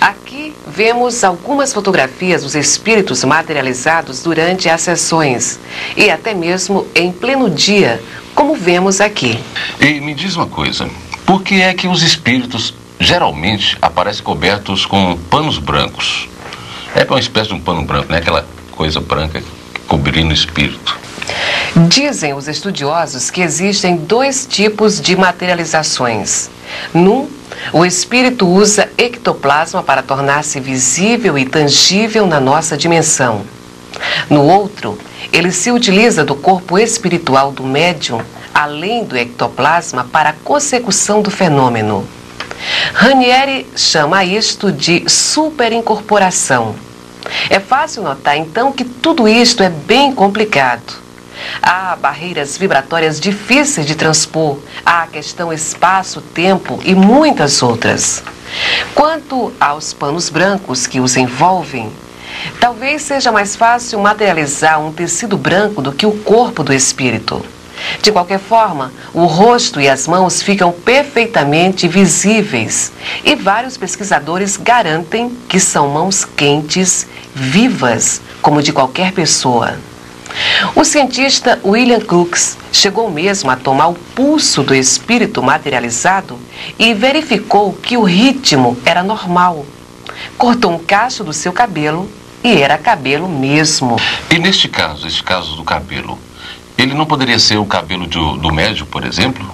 Aqui vemos algumas fotografias dos espíritos materializados durante as sessões e até mesmo em pleno dia, como vemos aqui. E me diz uma coisa, por que é que os espíritos geralmente aparecem cobertos com panos brancos? É uma espécie de um pano branco, né? Aquela coisa branca cobrindo o espírito. Dizem os estudiosos que existem 2 tipos de materializações. O espírito usa ectoplasma para tornar-se visível e tangível na nossa dimensão. No outro, ele se utiliza do corpo espiritual do médium, além do ectoplasma, para a consecução do fenômeno. Ranieri chama isto de superincorporação. É fácil notar, então, que tudo isto é bem complicado. Há barreiras vibratórias difíceis de transpor, há a questão espaço-tempo e muitas outras. Quanto aos panos brancos que os envolvem, talvez seja mais fácil materializar um tecido branco do que o corpo do espírito. De qualquer forma, o rosto e as mãos ficam perfeitamente visíveis e vários pesquisadores garantem que são mãos quentes, vivas, como de qualquer pessoa. O cientista William Crookes chegou mesmo a tomar o pulso do espírito materializado e verificou que o ritmo era normal. Cortou um cacho do seu cabelo e era cabelo mesmo. E neste caso, esse caso do cabelo, ele não poderia ser o cabelo do médium, por exemplo?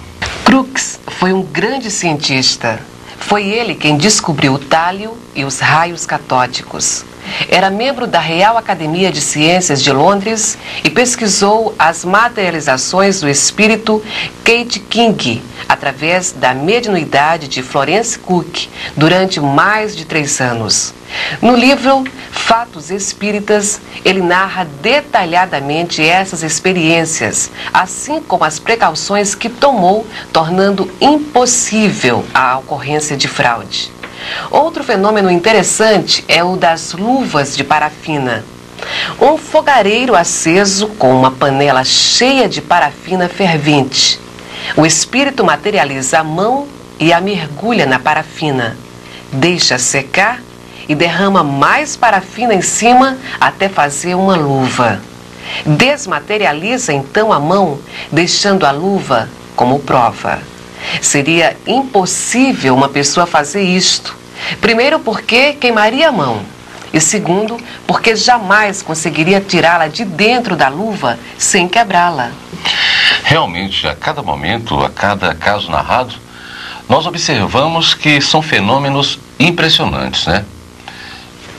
Crookes foi um grande cientista. Foi ele quem descobriu o tálio e os raios catódicos. Era membro da Real Academia de Ciências de Londres e pesquisou as materializações do espírito Kate King através da mediunidade de Florence Cook durante mais de 3 anos. No livro Fatos Espíritas, ele narra detalhadamente essas experiências, assim como as precauções que tomou, tornando impossível a ocorrência de fraude. Outro fenômeno interessante é o das luvas de parafina. Um fogareiro aceso com uma panela cheia de parafina fervente. O espírito materializa a mão e a mergulha na parafina. Deixa secar e derrama mais parafina em cima até fazer uma luva. Desmaterializa então a mão, deixando a luva como prova. Seria impossível uma pessoa fazer isto. Primeiro, porque queimaria a mão. E segundo, porque jamais conseguiria tirá-la de dentro da luva sem quebrá-la. Realmente, a cada momento, a cada caso narrado, nós observamos que são fenômenos impressionantes, né?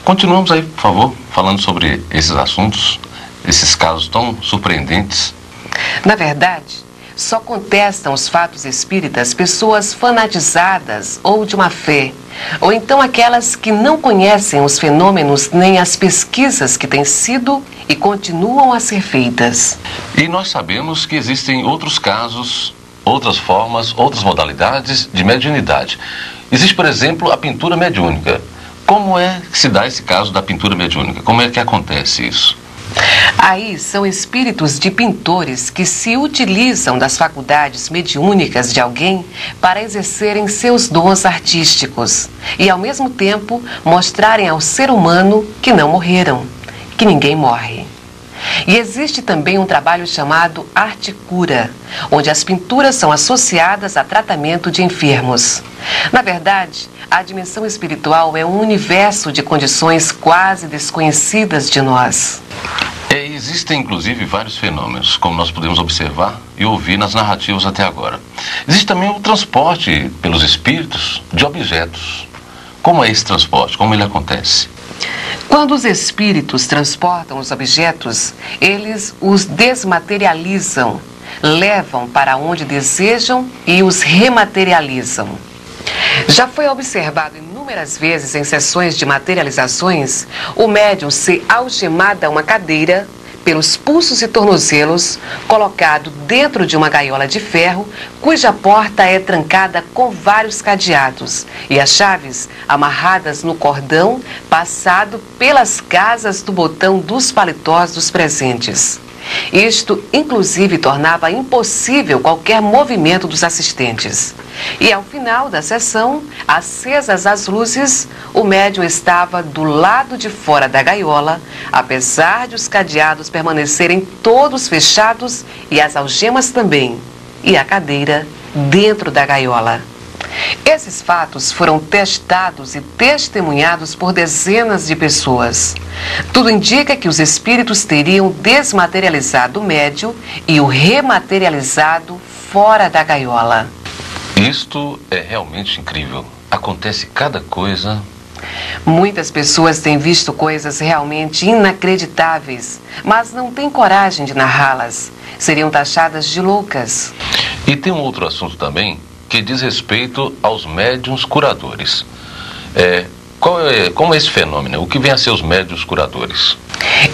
Continuamos aí, por favor, falando sobre esses assuntos, esses casos tão surpreendentes. Na verdade, só contestam os fatos espíritas pessoas fanatizadas ou de má fé, ou então aquelas que não conhecem os fenômenos nem as pesquisas que têm sido e continuam a ser feitas. E nós sabemos que existem outros casos, outras formas, outras modalidades de mediunidade. Existe, por exemplo, a pintura mediúnica. Como é que se dá esse caso da pintura mediúnica? Como é que acontece isso? Aí são espíritos de pintores que se utilizam das faculdades mediúnicas de alguém para exercerem seus dons artísticos e, ao mesmo tempo, mostrarem ao ser humano que não morreram, que ninguém morre. E existe também um trabalho chamado arte-cura, onde as pinturas são associadas a tratamento de enfermos. Na verdade, a dimensão espiritual é um universo de condições quase desconhecidas de nós. Existem, inclusive, vários fenômenos, como nós podemos observar e ouvir nas narrativas até agora. Existe também o transporte pelos espíritos de objetos. Como é esse transporte? Como ele acontece? Quando os espíritos transportam os objetos, eles os desmaterializam, levam para onde desejam e os rematerializam. Já foi observado inúmeras vezes em sessões de materializações o médium ser algemado a uma cadeira, pelos pulsos e tornozelos, colocado dentro de uma gaiola de ferro, cuja porta é trancada com vários cadeados e as chaves amarradas no cordão passado pelas casas do botão dos paletós dos presentes. Isto, inclusive, tornava impossível qualquer movimento dos assistentes. E ao final da sessão, acesas as luzes, o médium estava do lado de fora da gaiola, apesar de os cadeados permanecerem todos fechados e as algemas também, e a cadeira dentro da gaiola. Esses fatos foram testados e testemunhados por dezenas de pessoas. Tudo indica que os espíritos teriam desmaterializado o médium e o rematerializado fora da gaiola. Isto é realmente incrível. Acontece cada coisa. Muitas pessoas têm visto coisas realmente inacreditáveis, mas não têm coragem de narrá-las. Seriam taxadas de loucas. E tem um outro assunto também que diz respeito aos médiuns curadores. Como é esse fenômeno? O que vem a ser os médiuns curadores?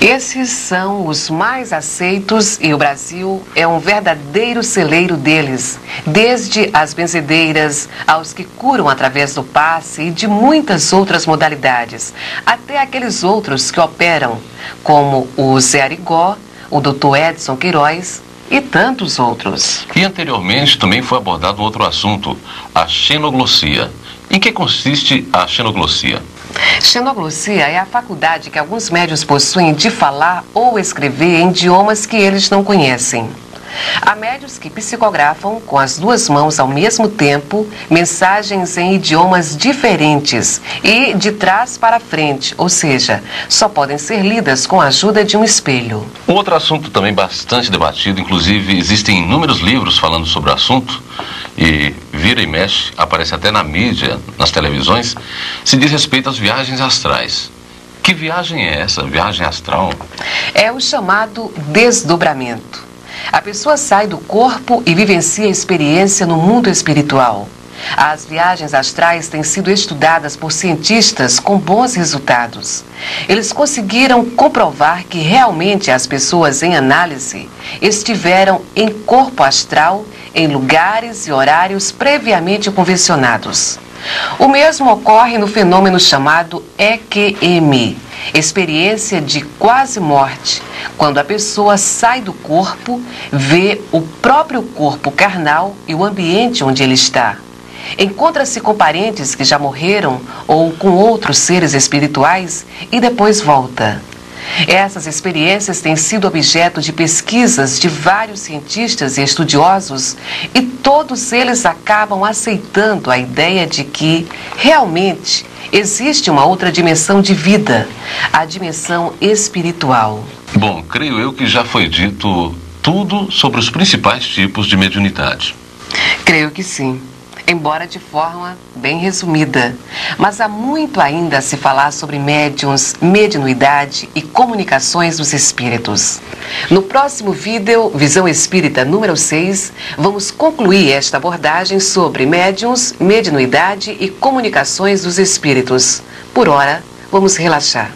Esses são os mais aceitos e o Brasil é um verdadeiro celeiro deles. Desde as benzedeiras, aos que curam através do passe e de muitas outras modalidades, até aqueles outros que operam, como o Zé Arigó, o Dr. Edson Queiroz e tantos outros. E anteriormente também foi abordado um outro assunto, a xenoglossia. Em que consiste a xenoglossia? Xenoglossia é a faculdade que alguns médiuns possuem de falar ou escrever em idiomas que eles não conhecem. Há médiuns que psicografam com as duas mãos ao mesmo tempo mensagens em idiomas diferentes e de trás para frente, ou seja, só podem ser lidas com a ajuda de um espelho. Um outro assunto também bastante debatido, inclusive existem inúmeros livros falando sobre o assunto e vira e mexe, aparece até na mídia, nas televisões, se diz respeito às viagens astrais. Que viagem é essa, viagem astral? É o chamado desdobramento. A pessoa sai do corpo e vivencia a experiência no mundo espiritual. As viagens astrais têm sido estudadas por cientistas com bons resultados. Eles conseguiram comprovar que realmente as pessoas em análise estiveram em corpo astral em lugares e horários previamente convencionados. O mesmo ocorre no fenômeno chamado EQM, experiência de quase morte, quando a pessoa sai do corpo, vê o próprio corpo carnal e o ambiente onde ele está. Encontra-se com parentes que já morreram ou com outros seres espirituais e depois volta. Essas experiências têm sido objeto de pesquisas de vários cientistas e estudiosos e todos eles acabam aceitando a ideia de que, realmente, existe uma outra dimensão de vida, a dimensão espiritual. Bom, creio eu que já foi dito tudo sobre os principais tipos de mediunidade. Creio que sim, embora de forma bem resumida. Mas há muito ainda a se falar sobre médiuns, mediunidade e comunicações dos espíritos. No próximo vídeo, Visão Espírita número 6, vamos concluir esta abordagem sobre médiuns, mediunidade e comunicações dos espíritos. Por hora, vamos relaxar.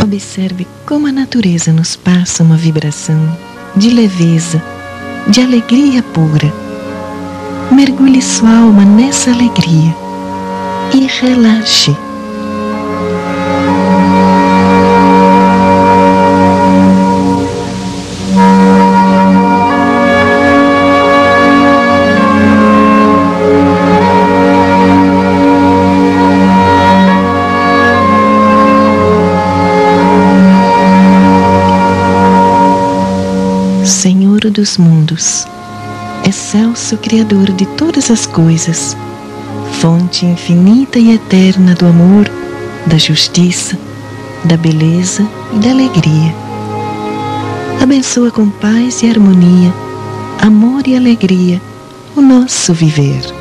Observe como a natureza nos passa uma vibração de leveza, de alegria pura. Mergulhe sua alma nessa alegria e relaxe. Senhor dos mundos, excelso Criador de todas as coisas, fonte infinita e eterna do amor, da justiça, da beleza e da alegria. Abençoa com paz e harmonia, amor e alegria o nosso viver.